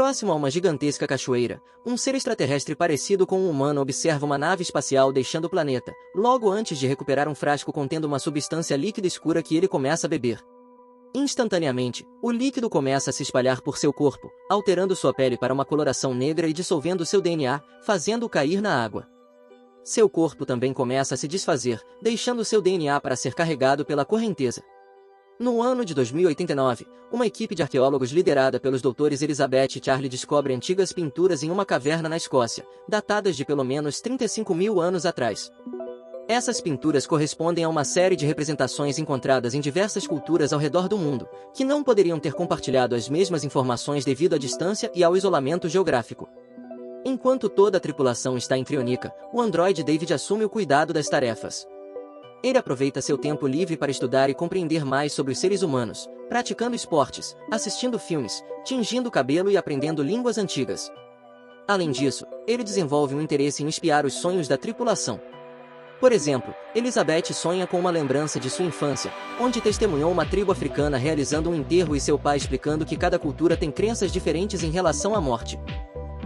Próximo a uma gigantesca cachoeira, um ser extraterrestre parecido com um humano observa uma nave espacial deixando o planeta, logo antes de recuperar um frasco contendo uma substância líquida escura que ele começa a beber. Instantaneamente, o líquido começa a se espalhar por seu corpo, alterando sua pele para uma coloração negra e dissolvendo seu DNA, fazendo-o cair na água. Seu corpo também começa a se desfazer, deixando seu DNA para ser carregado pela correnteza. No ano de 2089, uma equipe de arqueólogos liderada pelos doutores Elizabeth e Charlie descobre antigas pinturas em uma caverna na Escócia, datadas de pelo menos 35.000 anos atrás. Essas pinturas correspondem a uma série de representações encontradas em diversas culturas ao redor do mundo, que não poderiam ter compartilhado as mesmas informações devido à distância e ao isolamento geográfico. Enquanto toda a tripulação está em Crionica, o androide David assume o cuidado das tarefas. Ele aproveita seu tempo livre para estudar e compreender mais sobre os seres humanos, praticando esportes, assistindo filmes, tingindo o cabelo e aprendendo línguas antigas. Além disso, ele desenvolve um interesse em espiar os sonhos da tripulação. Por exemplo, Elizabeth sonha com uma lembrança de sua infância, onde testemunhou uma tribo africana realizando um enterro e seu pai explicando que cada cultura tem crenças diferentes em relação à morte.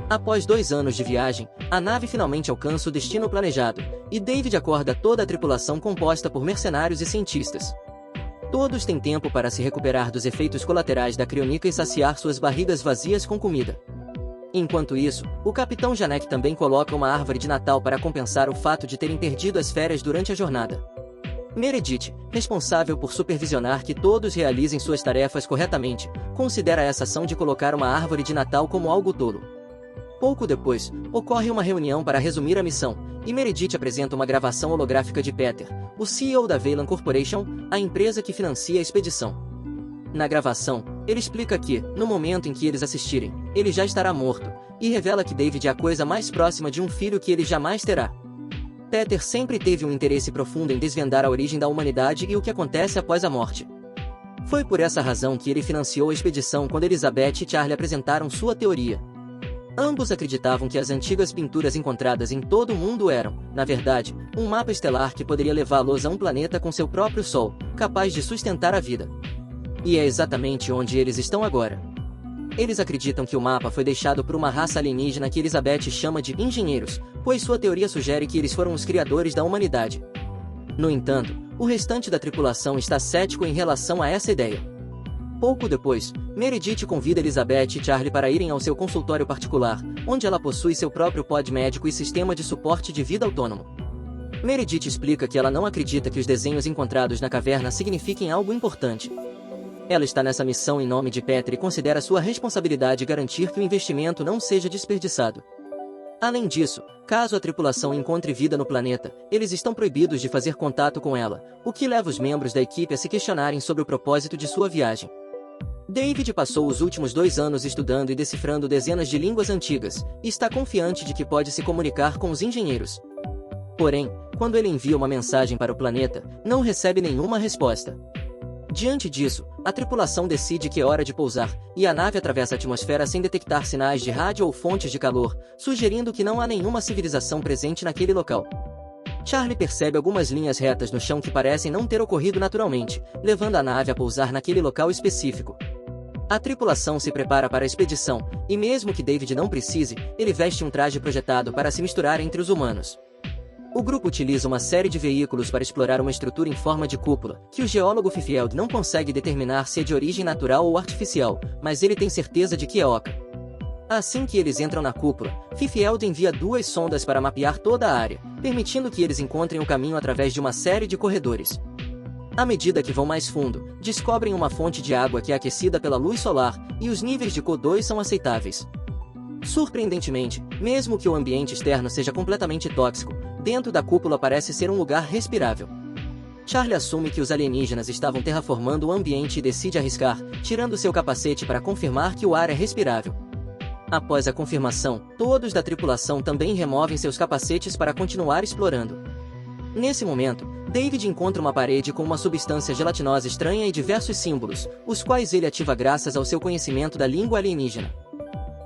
Após 2 anos de viagem, a nave finalmente alcança o destino planejado, e David acorda toda a tripulação composta por mercenários e cientistas. Todos têm tempo para se recuperar dos efeitos colaterais da crionica e saciar suas barrigas vazias com comida. Enquanto isso, o Capitão Janek também coloca uma árvore de Natal para compensar o fato de terem perdido as férias durante a jornada. Meredith, responsável por supervisionar que todos realizem suas tarefas corretamente, considera essa ação de colocar uma árvore de Natal como algo tolo. Pouco depois, ocorre uma reunião para resumir a missão, e Meredith apresenta uma gravação holográfica de Peter, o CEO da Veylan Corporation, a empresa que financia a expedição. Na gravação, ele explica que, no momento em que eles assistirem, ele já estará morto, e revela que David é a coisa mais próxima de um filho que ele jamais terá. Peter sempre teve um interesse profundo em desvendar a origem da humanidade e o que acontece após a morte. Foi por essa razão que ele financiou a expedição quando Elizabeth e Charlie apresentaram sua teoria. Ambos acreditavam que as antigas pinturas encontradas em todo o mundo eram, na verdade, um mapa estelar que poderia levá-los a um planeta com seu próprio Sol, capaz de sustentar a vida. E é exatamente onde eles estão agora. Eles acreditam que o mapa foi deixado por uma raça alienígena que Elizabeth chama de engenheiros, pois sua teoria sugere que eles foram os criadores da humanidade. No entanto, o restante da tripulação está cético em relação a essa ideia. Pouco depois, Meredith convida Elizabeth e Charlie para irem ao seu consultório particular, onde ela possui seu próprio pod médico e sistema de suporte de vida autônomo. Meredith explica que ela não acredita que os desenhos encontrados na caverna signifiquem algo importante. Ela está nessa missão em nome de Peter e considera sua responsabilidade garantir que o investimento não seja desperdiçado. Além disso, caso a tripulação encontre vida no planeta, eles estão proibidos de fazer contato com ela, o que leva os membros da equipe a se questionarem sobre o propósito de sua viagem. David passou os últimos 2 anos estudando e decifrando dezenas de línguas antigas, e está confiante de que pode se comunicar com os engenheiros. Porém, quando ele envia uma mensagem para o planeta, não recebe nenhuma resposta. Diante disso, a tripulação decide que é hora de pousar, e a nave atravessa a atmosfera sem detectar sinais de rádio ou fontes de calor, sugerindo que não há nenhuma civilização presente naquele local. Charlie percebe algumas linhas retas no chão que parecem não ter ocorrido naturalmente, levando a nave a pousar naquele local específico. A tripulação se prepara para a expedição, e mesmo que David não precise, ele veste um traje projetado para se misturar entre os humanos. O grupo utiliza uma série de veículos para explorar uma estrutura em forma de cúpula, que o geólogo Fifield não consegue determinar se é de origem natural ou artificial, mas ele tem certeza de que é oca. Assim que eles entram na cúpula, Fifield envia 2 sondas para mapear toda a área, permitindo que eles encontrem o caminho através de uma série de corredores. À medida que vão mais fundo, descobrem uma fonte de água que é aquecida pela luz solar, e os níveis de CO2 são aceitáveis. Surpreendentemente, mesmo que o ambiente externo seja completamente tóxico, dentro da cúpula parece ser um lugar respirável. Charlie assume que os alienígenas estavam terraformando o ambiente e decide arriscar, tirando seu capacete para confirmar que o ar é respirável. Após a confirmação, todos da tripulação também removem seus capacetes para continuar explorando. Nesse momento, David encontra uma parede com uma substância gelatinosa estranha e diversos símbolos, os quais ele ativa graças ao seu conhecimento da língua alienígena.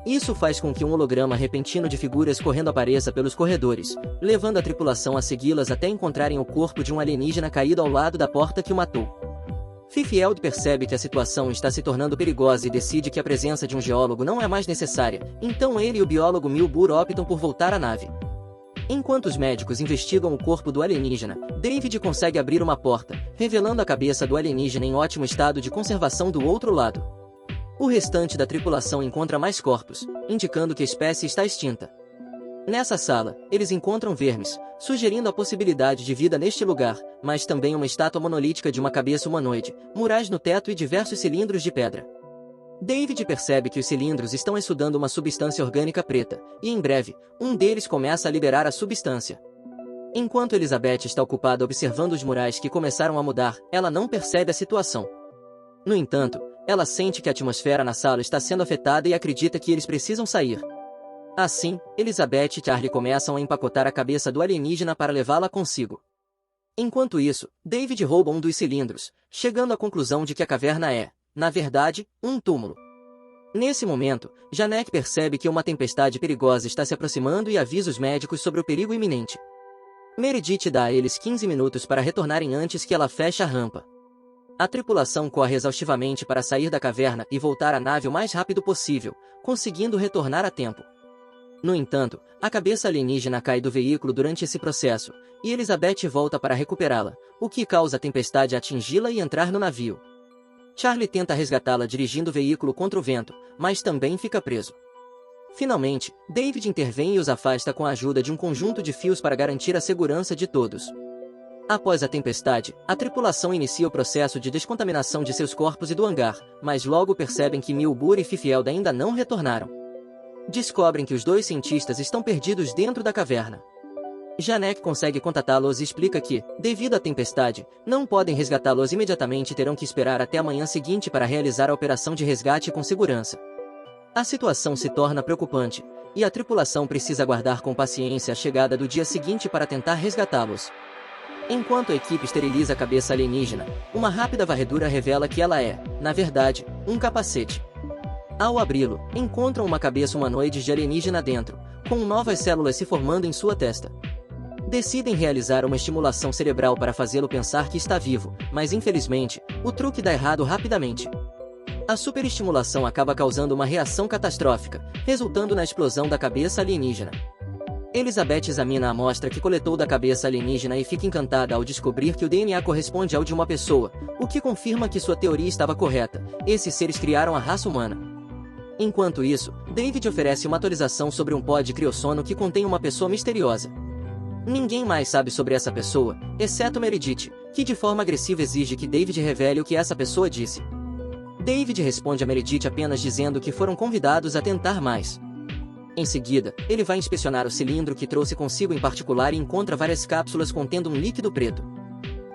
Isso faz com que um holograma repentino de figuras correndo apareça pelos corredores, levando a tripulação a segui-las até encontrarem o corpo de um alienígena caído ao lado da porta que o matou. Fifield percebe que a situação está se tornando perigosa e decide que a presença de um geólogo não é mais necessária, então ele e o biólogo Milbur optam por voltar à nave. Enquanto os médicos investigam o corpo do alienígena, David consegue abrir uma porta, revelando a cabeça do alienígena em ótimo estado de conservação do outro lado. O restante da tripulação encontra mais corpos, indicando que a espécie está extinta. Nessa sala, eles encontram vermes, sugerindo a possibilidade de vida neste lugar, mas também uma estátua monolítica de uma cabeça humanoide, murais no teto e diversos cilindros de pedra. David percebe que os cilindros estão exudando uma substância orgânica preta, e em breve, um deles começa a liberar a substância. Enquanto Elizabeth está ocupada observando os murais que começaram a mudar, ela não percebe a situação. No entanto, ela sente que a atmosfera na sala está sendo afetada e acredita que eles precisam sair. Assim, Elizabeth e Charlie começam a empacotar a cabeça do alienígena para levá-la consigo. Enquanto isso, David rouba um dos cilindros, chegando à conclusão de que a caverna é, na verdade, um túmulo. Nesse momento, Janek percebe que uma tempestade perigosa está se aproximando e avisa os médicos sobre o perigo iminente. Meredith dá a eles 15 minutos para retornarem antes que ela feche a rampa. A tripulação corre exaustivamente para sair da caverna e voltar à nave o mais rápido possível, conseguindo retornar a tempo. No entanto, a cabeça alienígena cai do veículo durante esse processo, e Elizabeth volta para recuperá-la, o que causa a tempestade atingi-la e entrar no navio. Charlie tenta resgatá-la dirigindo o veículo contra o vento, mas também fica preso. Finalmente, David intervém e os afasta com a ajuda de um conjunto de fios para garantir a segurança de todos. Após a tempestade, a tripulação inicia o processo de descontaminação de seus corpos e do hangar, mas logo percebem que Milbur e Fifield ainda não retornaram. Descobrem que os dois cientistas estão perdidos dentro da caverna. Janek consegue contatá-los e explica que, devido à tempestade, não podem resgatá-los imediatamente e terão que esperar até a manhã seguinte para realizar a operação de resgate com segurança. A situação se torna preocupante, e a tripulação precisa aguardar com paciência a chegada do dia seguinte para tentar resgatá-los. Enquanto a equipe esteriliza a cabeça alienígena, uma rápida varredura revela que ela é, na verdade, um capacete. Ao abri-lo, encontram uma cabeça humanoide de alienígena dentro, com novas células se formando em sua testa. Decidem realizar uma estimulação cerebral para fazê-lo pensar que está vivo, mas infelizmente, o truque dá errado rapidamente. A superestimulação acaba causando uma reação catastrófica, resultando na explosão da cabeça alienígena. Elizabeth examina a amostra que coletou da cabeça alienígena e fica encantada ao descobrir que o DNA corresponde ao de uma pessoa, o que confirma que sua teoria estava correta: esses seres criaram a raça humana. Enquanto isso, David oferece uma atualização sobre um pod de criossono que contém uma pessoa misteriosa. Ninguém mais sabe sobre essa pessoa, exceto Meredith, que de forma agressiva exige que David revele o que essa pessoa disse. David responde a Meredith apenas dizendo que foram convidados a tentar mais. Em seguida, ele vai inspecionar o cilindro que trouxe consigo em particular e encontra várias cápsulas contendo um líquido preto.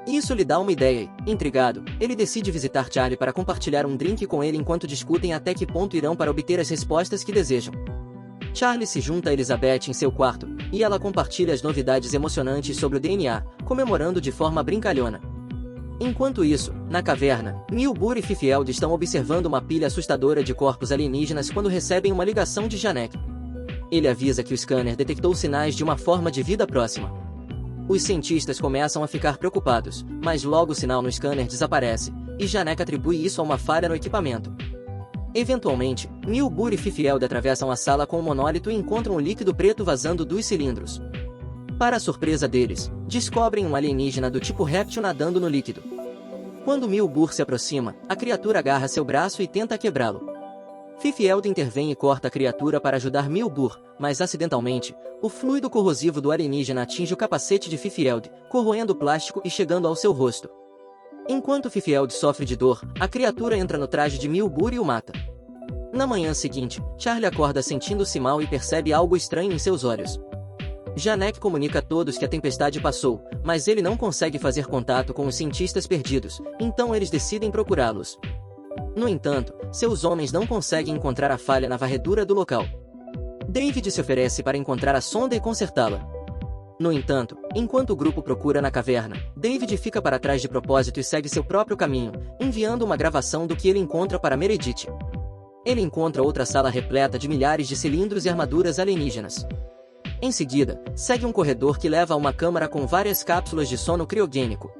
Isso lhe dá uma ideia e, intrigado, ele decide visitar Charlie para compartilhar um drink com ele enquanto discutem até que ponto irão para obter as respostas que desejam. Charlie se junta a Elizabeth em seu quarto, e ela compartilha as novidades emocionantes sobre o DNA, comemorando de forma brincalhona. Enquanto isso, na caverna, Milbur e Fifield estão observando uma pilha assustadora de corpos alienígenas quando recebem uma ligação de Janek. Ele avisa que o scanner detectou sinais de uma forma de vida próxima. Os cientistas começam a ficar preocupados, mas logo o sinal no scanner desaparece, e Janek atribui isso a uma falha no equipamento. Eventualmente, Milbur e Fifield atravessam a sala com o monólito e encontram o líquido preto vazando dos cilindros. Para a surpresa deles, descobrem um alienígena do tipo réptil nadando no líquido. Quando Milbur se aproxima, a criatura agarra seu braço e tenta quebrá-lo. Fifield intervém e corta a criatura para ajudar Milbur, mas acidentalmente, o fluido corrosivo do alienígena atinge o capacete de Fifield, corroendo o plástico e chegando ao seu rosto. Enquanto Fifield sofre de dor, a criatura entra no traje de Milbur e o mata. Na manhã seguinte, Charlie acorda sentindo-se mal e percebe algo estranho em seus olhos. Janek comunica a todos que a tempestade passou, mas ele não consegue fazer contato com os cientistas perdidos, então eles decidem procurá-los. No entanto, seus homens não conseguem encontrar a falha na varredura do local. David se oferece para encontrar a sonda e consertá-la. No entanto, enquanto o grupo procura na caverna, David fica para trás de propósito e segue seu próprio caminho, enviando uma gravação do que ele encontra para Meredith. Ele encontra outra sala repleta de milhares de cilindros e armaduras alienígenas. Em seguida, segue um corredor que leva a uma câmara com várias cápsulas de sono criogênico.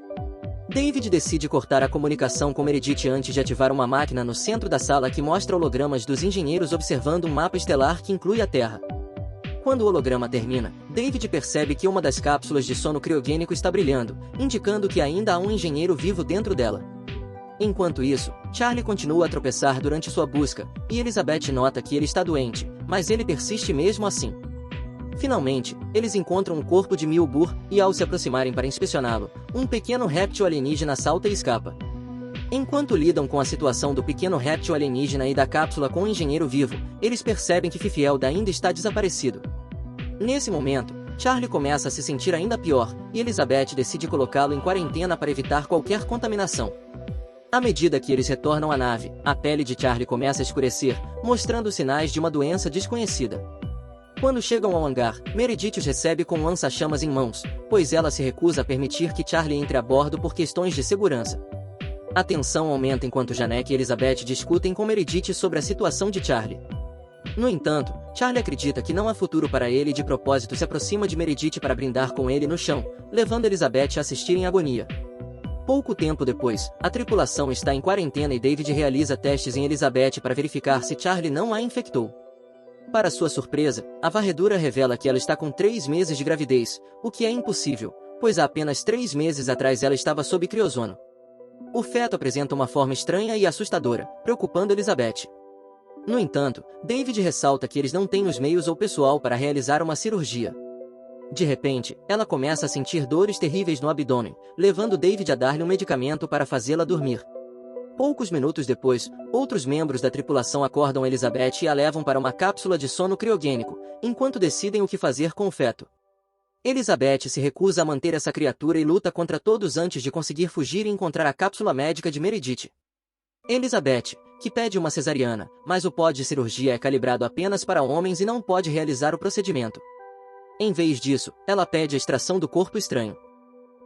David decide cortar a comunicação com Meredith antes de ativar uma máquina no centro da sala que mostra hologramas dos engenheiros observando um mapa estelar que inclui a Terra. Quando o holograma termina, David percebe que uma das cápsulas de sono criogênico está brilhando, indicando que ainda há um engenheiro vivo dentro dela. Enquanto isso, Charlie continua a tropeçar durante sua busca, e Elizabeth nota que ele está doente, mas ele persiste mesmo assim. Finalmente, eles encontram um corpo de Milburn e, ao se aproximarem para inspecioná-lo, um pequeno réptil alienígena salta e escapa. Enquanto lidam com a situação do pequeno réptil alienígena e da cápsula com o engenheiro vivo, eles percebem que Fifield ainda está desaparecido. Nesse momento, Charlie começa a se sentir ainda pior, e Elizabeth decide colocá-lo em quarentena para evitar qualquer contaminação. À medida que eles retornam à nave, a pele de Charlie começa a escurecer, mostrando sinais de uma doença desconhecida. Quando chegam ao hangar, Meredith os recebe com um lança-chamas em mãos, pois ela se recusa a permitir que Charlie entre a bordo por questões de segurança. A tensão aumenta enquanto Janek e Elizabeth discutem com Meredith sobre a situação de Charlie. No entanto, Charlie acredita que não há futuro para ele e de propósito se aproxima de Meredith para brindar com ele no chão, levando Elizabeth a assistir em agonia. Pouco tempo depois, a tripulação está em quarentena e David realiza testes em Elizabeth para verificar se Charlie não a infectou. Para sua surpresa, a varredura revela que ela está com 3 meses de gravidez, o que é impossível, pois há apenas 3 meses atrás ela estava sob criosono. O feto apresenta uma forma estranha e assustadora, preocupando Elizabeth. No entanto, David ressalta que eles não têm os meios ou pessoal para realizar uma cirurgia. De repente, ela começa a sentir dores terríveis no abdômen, levando David a dar-lhe um medicamento para fazê-la dormir. Poucos minutos depois, outros membros da tripulação acordam Elizabeth e a levam para uma cápsula de sono criogênico, enquanto decidem o que fazer com o feto. Elizabeth se recusa a manter essa criatura e luta contra todos antes de conseguir fugir e encontrar a cápsula médica de Meredith. Elizabeth, que pede uma cesariana, mas o pod de cirurgia é calibrado apenas para homens e não pode realizar o procedimento. Em vez disso, ela pede a extração do corpo estranho.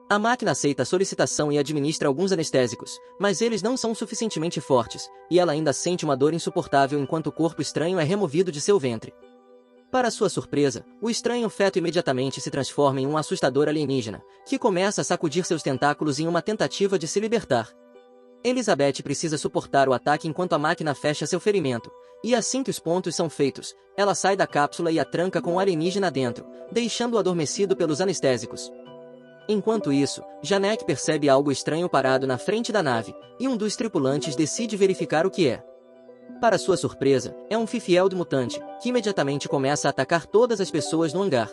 A máquina aceita a solicitação e administra alguns anestésicos, mas eles não são suficientemente fortes, e ela ainda sente uma dor insuportável enquanto o corpo estranho é removido de seu ventre. Para sua surpresa, o estranho feto imediatamente se transforma em um assustador alienígena, que começa a sacudir seus tentáculos em uma tentativa de se libertar. Elizabeth precisa suportar o ataque enquanto a máquina fecha seu ferimento, e assim que os pontos são feitos, ela sai da cápsula e a tranca com o alienígena dentro, deixando-o adormecido pelos anestésicos. Enquanto isso, Janek percebe algo estranho parado na frente da nave, e um dos tripulantes decide verificar o que é. Para sua surpresa, é um Fifield mutante, que imediatamente começa a atacar todas as pessoas no hangar.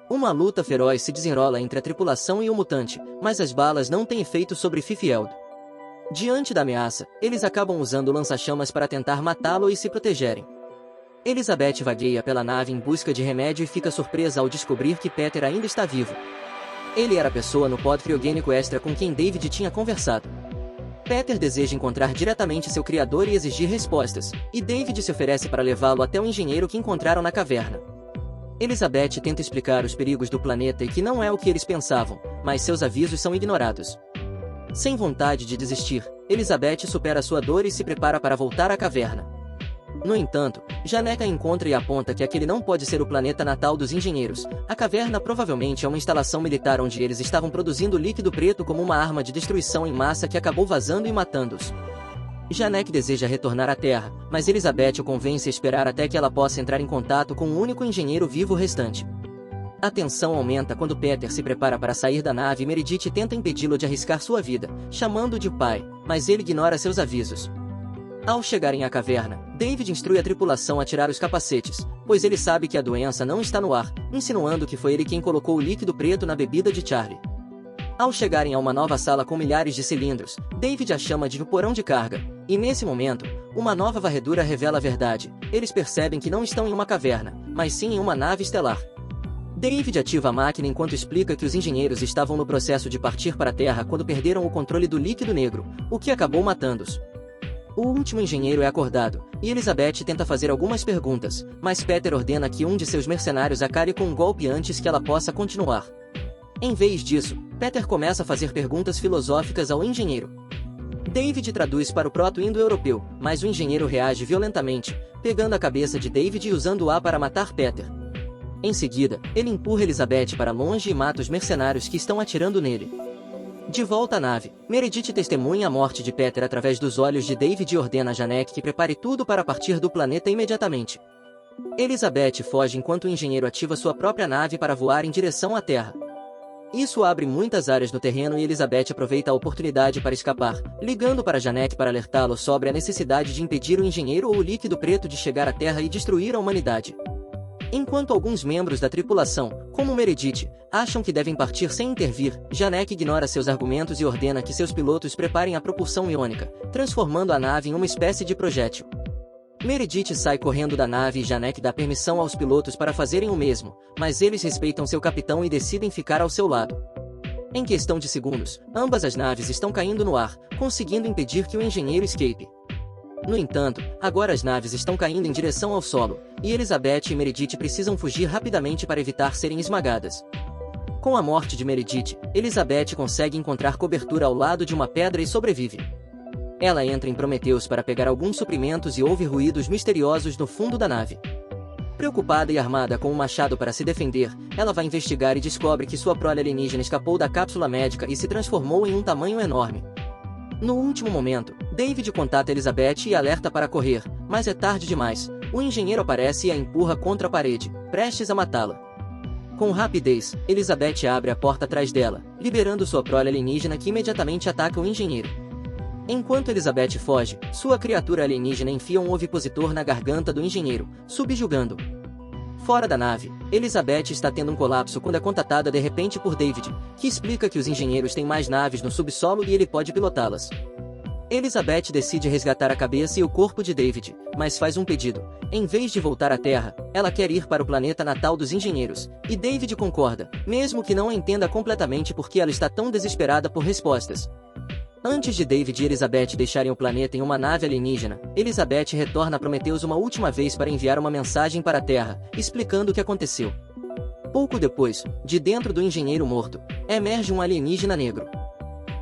Uma luta feroz se desenrola entre a tripulação e o mutante, mas as balas não têm efeito sobre Fifield. Diante da ameaça, eles acabam usando lança-chamas para tentar matá-lo e se protegerem. Elizabeth vagueia pela nave em busca de remédio e fica surpresa ao descobrir que Peter ainda está vivo. Ele era a pessoa no pod criogênico extra com quem David tinha conversado. Peter deseja encontrar diretamente seu criador e exigir respostas, e David se oferece para levá-lo até o engenheiro que encontraram na caverna. Elizabeth tenta explicar os perigos do planeta e que não é o que eles pensavam, mas seus avisos são ignorados. Sem vontade de desistir, Elizabeth supera sua dor e se prepara para voltar à caverna. No entanto, Janek a encontra e aponta que aquele não pode ser o planeta natal dos engenheiros. A caverna provavelmente é uma instalação militar onde eles estavam produzindo líquido preto como uma arma de destruição em massa que acabou vazando e matando-os. Janek deseja retornar à Terra, mas Elizabeth o convence a esperar até que ela possa entrar em contato com o único engenheiro vivo restante. A tensão aumenta quando Peter se prepara para sair da nave e Meredith tenta impedi-lo de arriscar sua vida, chamando-o de pai, mas ele ignora seus avisos. Ao chegarem à caverna, David instrui a tripulação a tirar os capacetes, pois ele sabe que a doença não está no ar, insinuando que foi ele quem colocou o líquido preto na bebida de Charlie. Ao chegarem a uma nova sala com milhares de cilindros, David a chama de porão de carga, e nesse momento, uma nova varredura revela a verdade. Eles percebem que não estão em uma caverna, mas sim em uma nave estelar. David ativa a máquina enquanto explica que os engenheiros estavam no processo de partir para a Terra quando perderam o controle do líquido negro, o que acabou matando-os. O último engenheiro é acordado, e Elizabeth tenta fazer algumas perguntas, mas Peter ordena que um de seus mercenários a cale com um golpe antes que ela possa continuar. Em vez disso, Peter começa a fazer perguntas filosóficas ao engenheiro. David traduz para o proto-indo-europeu, mas o engenheiro reage violentamente, pegando a cabeça de David e usando-a para matar Peter. Em seguida, ele empurra Elizabeth para longe e mata os mercenários que estão atirando nele. De volta à nave, Meredith testemunha a morte de Peter através dos olhos de David e ordena a Janek que prepare tudo para partir do planeta imediatamente. Elizabeth foge enquanto o engenheiro ativa sua própria nave para voar em direção à Terra. Isso abre muitas áreas no terreno e Elizabeth aproveita a oportunidade para escapar, ligando para Janek para alertá-lo sobre a necessidade de impedir o engenheiro ou o líquido preto de chegar à Terra e destruir a humanidade. Enquanto alguns membros da tripulação, como Meredith, acham que devem partir sem intervir, Janek ignora seus argumentos e ordena que seus pilotos preparem a propulsão iônica, transformando a nave em uma espécie de projétil. Meredith sai correndo da nave e Janek dá permissão aos pilotos para fazerem o mesmo, mas eles respeitam seu capitão e decidem ficar ao seu lado. Em questão de segundos, ambas as naves estão caindo no ar, conseguindo impedir que o engenheiro escape. No entanto, agora as naves estão caindo em direção ao solo, e Elizabeth e Meredith precisam fugir rapidamente para evitar serem esmagadas. Com a morte de Meredith, Elizabeth consegue encontrar cobertura ao lado de uma pedra e sobrevive. Ela entra em Prometheus para pegar alguns suprimentos e ouve ruídos misteriosos no fundo da nave. Preocupada e armada com um machado para se defender, ela vai investigar e descobre que sua prole alienígena escapou da cápsula médica e se transformou em um tamanho enorme. No último momento, David contata Elizabeth e alerta para correr, mas é tarde demais. O engenheiro aparece e a empurra contra a parede, prestes a matá-la. Com rapidez, Elizabeth abre a porta atrás dela, liberando sua prole alienígena que imediatamente ataca o engenheiro. Enquanto Elizabeth foge, sua criatura alienígena enfia um ovipositor na garganta do engenheiro, subjugando-o. Fora da nave, Elizabeth está tendo um colapso quando é contatada de repente por David, que explica que os engenheiros têm mais naves no subsolo e ele pode pilotá-las. Elizabeth decide resgatar a cabeça e o corpo de David, mas faz um pedido. Em vez de voltar à Terra, ela quer ir para o planeta natal dos engenheiros, e David concorda, mesmo que não entenda completamente por que ela está tão desesperada por respostas. Antes de David e Elizabeth deixarem o planeta em uma nave alienígena, Elizabeth retorna a Prometheus uma última vez para enviar uma mensagem para a Terra, explicando o que aconteceu. Pouco depois, de dentro do engenheiro morto, emerge um alienígena negro.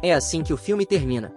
É assim que o filme termina.